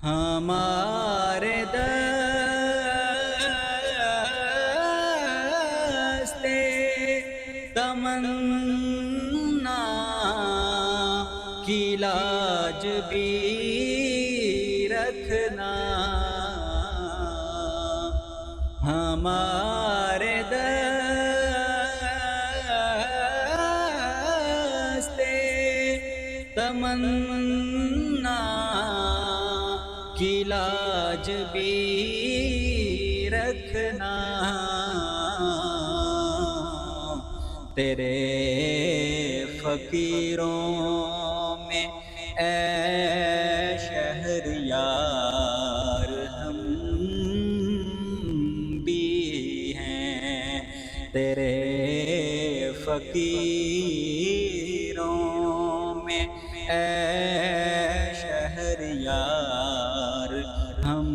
ہمارے دستے تمنا کی لاج بھی رکھنا، ہمارے دستے تمنا کی لاج بھی رکھنا، تیرے فقیروں میں اے شہریار ہم بھی ہیں، تیرے فقیروں میں اے شہریار ہم